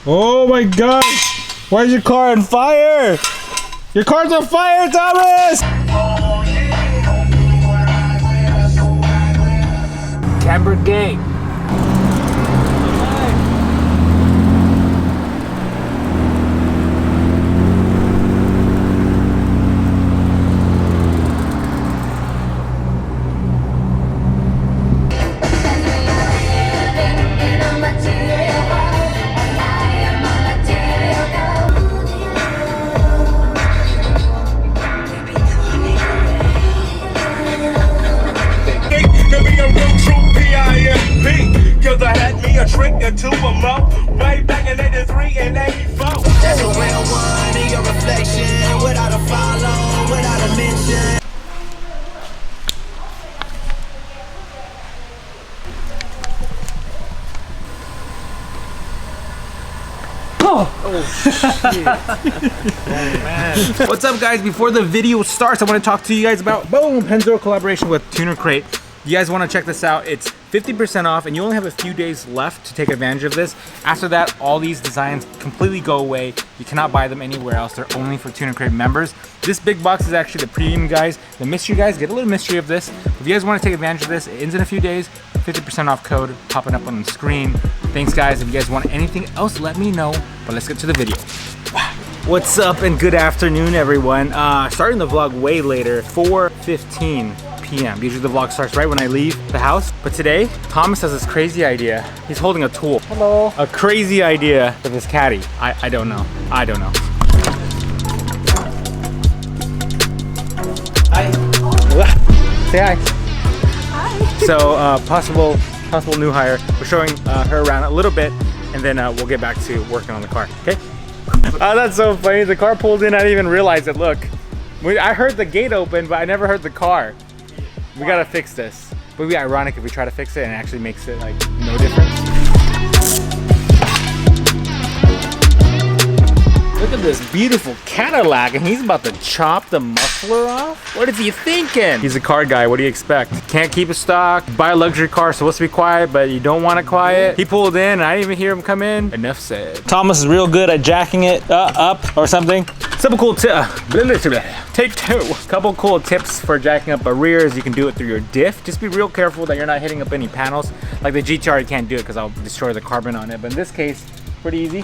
Oh my gosh! Why is your car on fire? Your car's on fire, Thomas! Camber Gate. Cause I had me a trick or two a month way back in 83 and 84. That's a real one in your reflection, without a follow, without a mention. What's up, guys? Before the video starts, I want to talk to you guys about Pennzoil collaboration with Tuner Crate. You guys want to check this out? It's 50% off, and you only have a few days left to take advantage of this. After that, all these designs completely go away. You cannot buy them anywhere else. They're only for Tuner Crate members. This big box is actually the premium guys. The mystery guys, get a little mystery of this. If you guys want to take advantage of this, it ends in a few days. 50% off code popping up on the screen. Thanks, guys. If you guys want anything else, let me know. But let's get to the video. What's up and good afternoon, everyone. Starting the vlog way later, 4:15 p.m. Usually the vlog starts right when I leave the house. But today, Thomas has this crazy idea. He's holding a tool. Hello. A crazy idea for this caddy. I don't know. I don't know. Hi. Say hi. Hi. So possible new hire. We're showing her around a little bit, and then we'll get back to working on the car. Okay. Oh, that's so funny. The car pulled in. I didn't even realize it. Look, I heard the gate open, but I never heard the car. We gotta fix this. But it'd be ironic if we try to fix it and it actually makes it like no difference. Look at this beautiful Cadillac, and he's about to chop the muffler off? What is he thinking? He's a car guy, what do you expect? Can't keep a stock, buy a luxury car, supposed to be quiet, but you don't want it quiet. He pulled in, and I didn't even hear him come in. Enough said. Thomas is real good at jacking it up or something. Couple cool take two. Couple cool tips for jacking up a rear is you can do it through your diff. Just be real careful that you're not hitting up any panels. Like the GTR, you can't do it because I'll destroy the carbon on it. But in this case, pretty easy.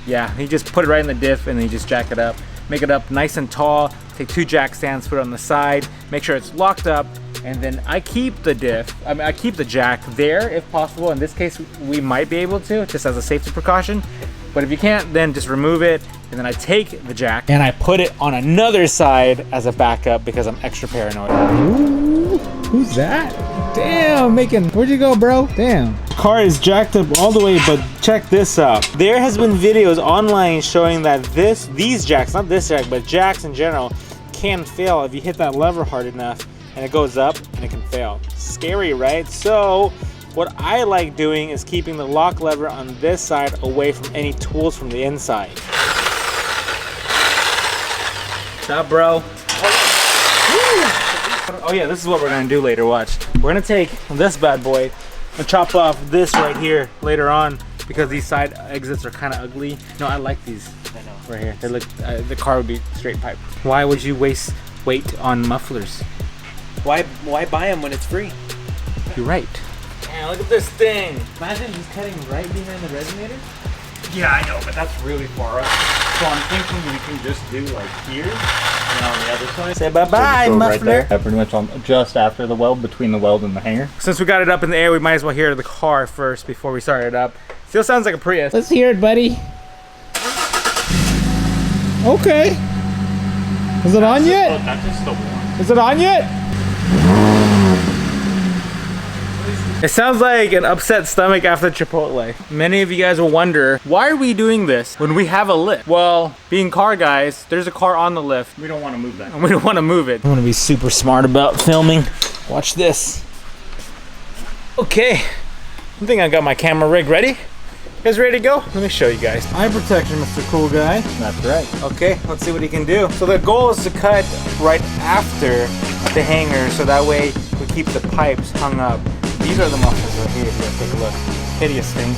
Yeah, you just put it right in the diff and then you just jack it up. Make it up nice and tall. Take two jack stands, put it on the side. Make sure it's locked up. And then I keep the I keep the jack there if possible. In this case, we might be able to, just as a safety precaution. But if you can't, then just remove it. And then I take the jack and I put it on another side as a backup because I'm extra paranoid. Ooh, who's that? Damn, where'd you go, bro? Damn. Car is jacked up all the way, but check this out. There has been videos online showing that these jacks, not this jack, but jacks in general, can fail if you hit that lever hard enough and it goes up and it can fail. Scary, right? So what I like doing is keeping the lock lever on this side away from any tools from the inside. What's up, bro? Oh yeah, this is what we're gonna do later, watch. We're gonna take this bad boy and chop off this right here later on because these side exits are kind of ugly. No, I like these right here. They look, the car would be straight pipe. Why would you waste weight on mufflers? Why buy them when it's free? You're right. Man, look at this thing. Imagine just cutting right behind the resonator. Yeah, I know, but that's really far up. So I'm thinking we can just do like here and on the other side. Say bye-bye, so muffler. Right pretty much on just after the weld, between the weld and the hanger. Since we got it up in the air, we might as well hear the car first before we start it up. Still sounds like a Prius. Let's hear it, buddy. Okay. Is it on yet? That's just the one. Is it on yet? It sounds like an upset stomach after Chipotle. Many of you guys will wonder, why are we doing this when we have a lift? Well, being car guys, there's a car on the lift. We don't want to move that. And we don't want to move it. I want to be super smart about filming. Watch this. Okay, I think I got my camera rig ready. You guys ready to go? Let me show you guys. Eye protection, Mr. Cool Guy. That's right. Okay, let's see what he can do. So the goal is to cut right after the hanger, so that way we keep the pipes hung up. These are the mufflers right here. Take a look. Hideous thing.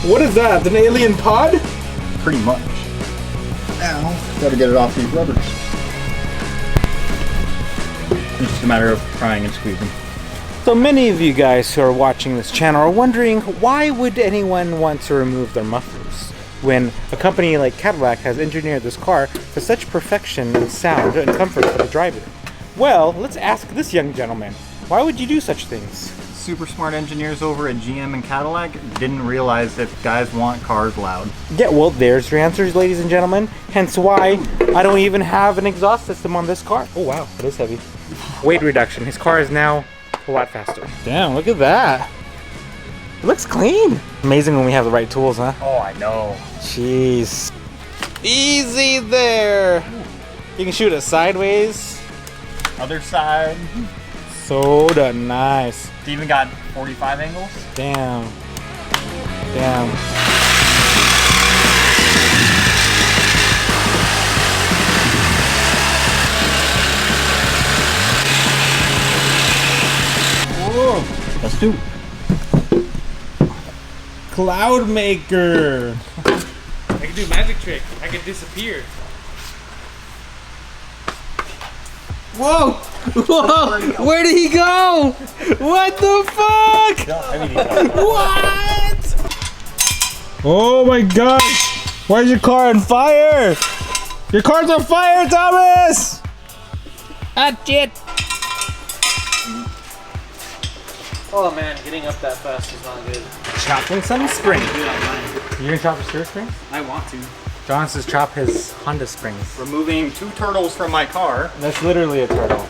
What is that? An alien pod? Pretty much. Now, gotta get it off these rubbers. It's just a matter of prying and squeezing. So many of you guys who are watching this channel are wondering, why would anyone want to remove their mufflers when a company like Cadillac has engineered this car for such perfection and sound and comfort for the driver? Well, let's ask this young gentleman, why would you do such things? Super smart engineers over at GM and Cadillac didn't realize that guys want cars loud. Yeah, well, there's your answers, ladies and gentlemen. Hence why I don't even have an exhaust system on this car. Oh wow, it is heavy. Weight reduction. His car is now a lot faster. Damn, look at that. It looks clean. Amazing when we have the right tools, huh? Oh, I know. Jeez. Easy there. You can shoot it sideways. Other side. So done. Nice. It's even got 45 angles. Damn. Damn. Whoa. Let's do it. Cloud Maker. I can do magic trick. I can disappear. Whoa! Whoa! Where did he go? What the fuck? What? Oh my gosh! Why is your car on fire? Your car's on fire, Thomas! Ah, shit! Oh man, getting up that fast is not good. Chopping some springs. Do it on mine. You gonna chop his steer springs? I want to. John says chop his Honda springs. Removing 2 turtles from my car. That's literally a turtle.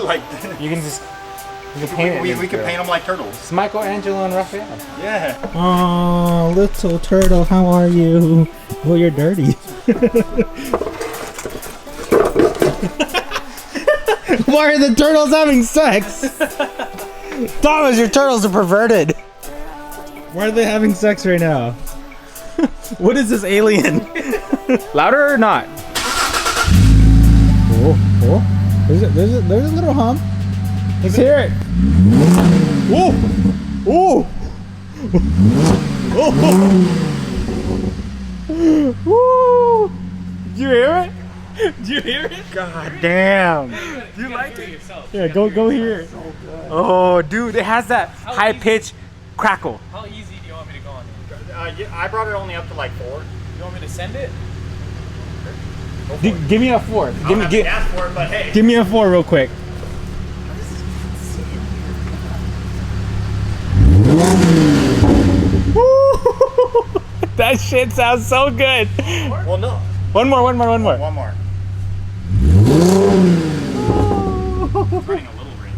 Like, You can just paint it. we could paint them like turtles. It's Michelangelo and Raphael. Yeah. Oh, little turtle, how are you? Well, you're dirty. Why are the turtles having sex? Thomas, your turtles are perverted. Why are they having sex right now? What is this alien? Louder or not? Oh, oh. There's a little hum. Let's hear it. Oh, oh. Woo! Did you hear it? Do you hear it? God damn. Do you like it yourself? Yeah, go here. Oh, dude, it has that high pitch crackle. How easy do you want me to go on? I brought it only up to like 4. You want me to send it? Give me a 4. I don't have to ask for it, but hey. Give me a 4 real quick. That shit sounds so good. Well, no. One more. One more. Running a little range.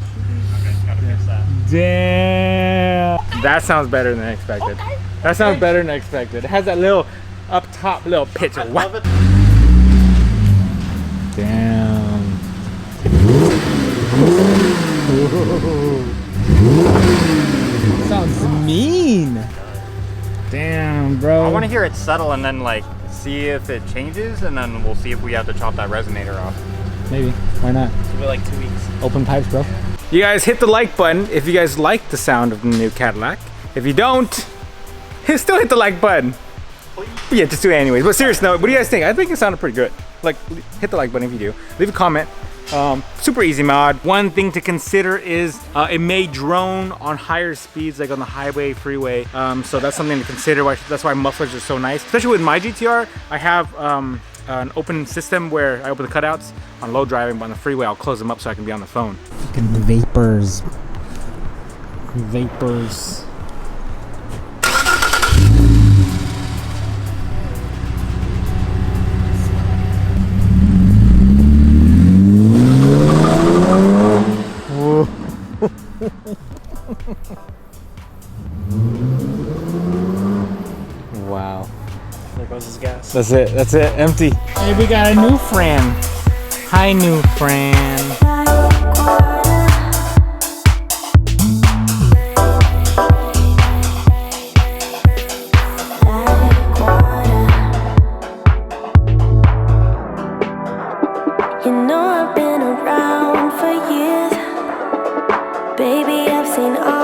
Okay, gotta fix that. Damn. That sounds better than expected. That sounds better than expected. It has that little up top little pitch. I love it. Damn. Sounds mean. Damn, bro. I want to hear it settle and then like see if it changes, and then we'll see if we have to chop that resonator off. Maybe. Why not? Give it like 2 weeks. Open pipes, bro. You guys hit the like button if you guys like the sound of the new Cadillac. If you don't, still hit the like button. Yeah, just do it anyways. But serious note, what do you guys think? I think it sounded pretty good. Like, hit the like button if you do. Leave a comment. Super easy mod. One thing to consider is it may drone on higher speeds, like on the highway, freeway. So that's something to consider. That's why mufflers are so nice. Especially with my GTR, I have an open system where I open the cutouts on low driving, but on the freeway, I'll close them up so I can be on the phone. Fucking vapors. Vapors. Wow. There goes his gas. That's it. That's it. Empty. Hey, we got a new friend. Hi, new friend. You know I've been around for years. Baby, I've seen all